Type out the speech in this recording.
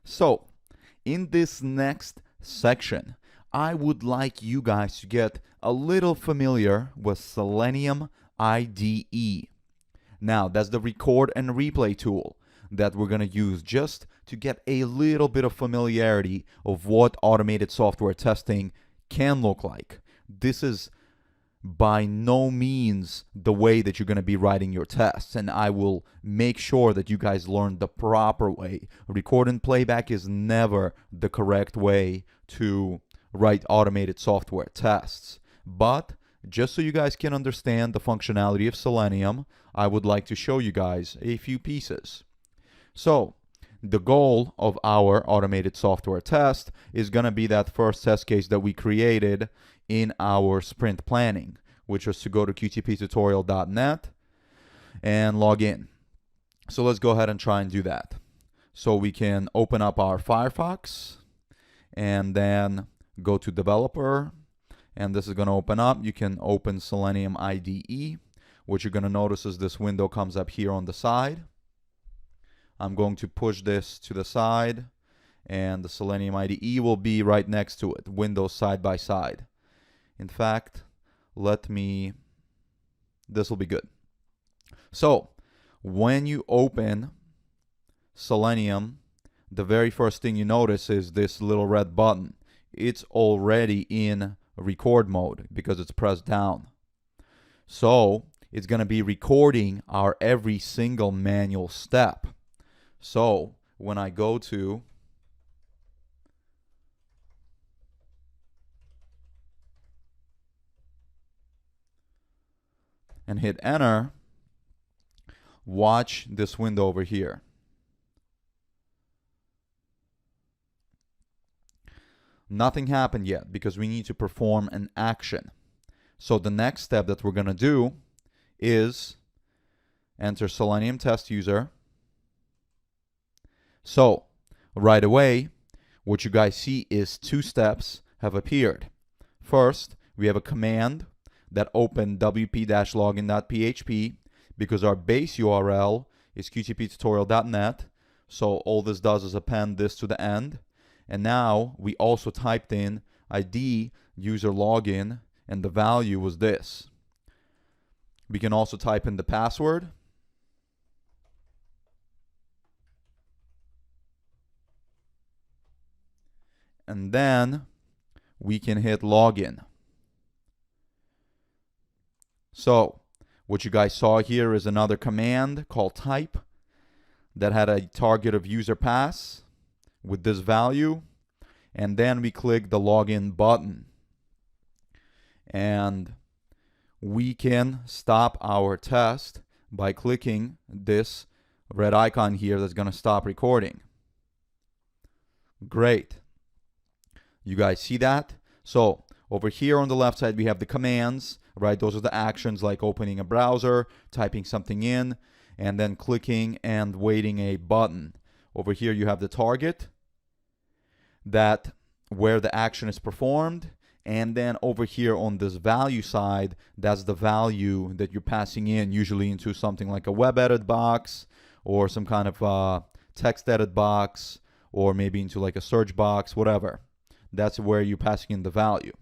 So, in this next section, I would like you guys to get a little familiar with Selenium IDE. Now, that's the record and replay tool that we're going to use just to get a little bit of familiarity of what automated software testing can look like. This is by no means the way that you're going to be writing your tests, and I will make sure that you guys learn the proper way. Record and playback is never the correct way to write automated software tests. But just so you guys can understand the functionality of Selenium, I would like to show you guys a few pieces. So, the goal of our automated software test is going to be that first test case that we created in our sprint planning, which was to go to qtptutorial.net and log in. So let's go ahead and try and do that. So we can open up our Firefox and then go to developer, and this is going to open up. You can open Selenium IDE. What you're going to notice is this window comes up here on the side. I'm going to push this to the side, and the Selenium IDE will be right next to it, windows side by side. In fact, this will be good. So, when you open Selenium, the very first thing you notice is this little red button. It's already in record mode because it's pressed down. So, it's going to be recording our every single manual step. So, when I go to and hit enter, watch this window over here. Nothing happened yet because we need to perform an action. So the next step that we're going to do is enter Selenium test user. So right away, what you guys see is two steps have appeared. First, we have a command that opened wp-login.php because our base URL is qtptutorial.net. So all this does is append this to the end. And now we also typed in ID user login, and the value was this. We can also type in the password. And then we can hit login. So what you guys saw here is another command called type that had a target of user pass with this value, and then we click the login button, and we can stop our test by clicking this red icon here that's going to stop recording. Great. You guys see that? So over here on the left side we have the commands, right? Those are the actions like opening a browser, typing something in, and then clicking and waiting a button. Over here you have the target, that where the action is performed, and then over here on this value side, that's the value that you're passing in, usually into something like a web edit box or some kind of text edit box, or maybe into like a search box, whatever. That's where you're passing in the value.